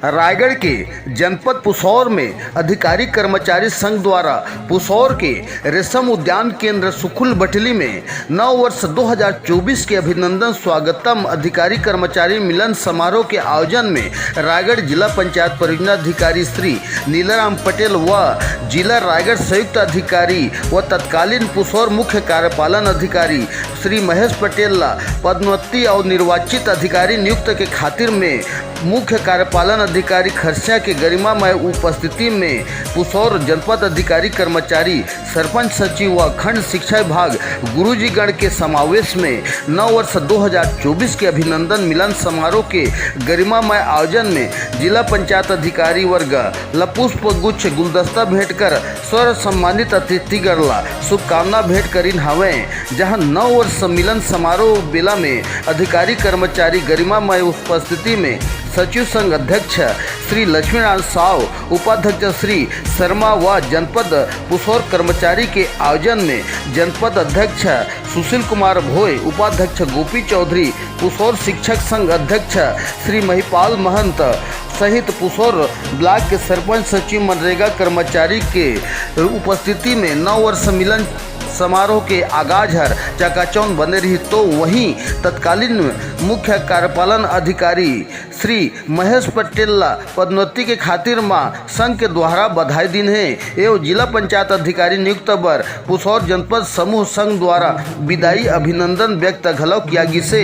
रायगढ़ के जनपद पुसौर में अधिकारी कर्मचारी संघ द्वारा पुसौर के रेशम उद्यान केंद्र सुखुल बटली में नव वर्ष 2024 के अभिनंदन स्वागतम अधिकारी कर्मचारी मिलन समारोह के आयोजन में रायगढ़ जिला पंचायत परियोजना अधिकारी श्री नीलाराम पटेल व जिला रायगढ़ संयुक्त अधिकारी व तत्कालीन पुसौर मुख्य कार्यपालन अधिकारी श्री महेश पटेल पदोन्नति और निर्वाचित अधिकारी नियुक्त के खातिर में मुख्य कार्यपालन अधिकारी खरसिया के गरिमामय उपस्थिति में पुसौर जनपद अधिकारी कर्मचारी सरपंच सचिव व खंड शिक्षा विभाग गुरुजीगण के समावेश में नव वर्ष 2024 के अभिनंदन मिलन समारोह के गरिमामय आयोजन में जिला पंचायत अधिकारी वर्ग पुष्प गुच्छ गुलदस्ता भेंट कर स्वर सम्मानित अतिथिगण ला शुभकामना भेंट करीन हवे। जहां नव वर्ष मिलन समारोह बेला में अधिकारी कर्मचारी गरिमामय उपस्थिति में सचिव संघ अध्यक्ष श्री लक्ष्मीनारायण साव, उपाध्यक्ष श्री शर्मा व जनपद पुसौर कर्मचारी के आयोजन में जनपद अध्यक्ष सुशील कुमार भोय, उपाध्यक्ष गोपी चौधरी, पुसौर शिक्षक संघ अध्यक्ष श्री महिपाल महंत सहित पुसौर ब्लॉक के सरपंच सचिव मनरेगा कर्मचारी के उपस्थिति में नव वर्ष मिलन समारोह के आगाज हर चकाचौंध बने रही। तो वहीं तत्कालीन मुख्य कार्यपालन अधिकारी श्री महेश पटेल पदोन्नति के खातिर मां संघ के द्वारा बधाई दिन है एवं जिला पंचायत अधिकारी नियुक्त बर पुसौर जनपद समूह संघ द्वारा विदाई अभिनंदन व्यक्त घलौ किया गिसे।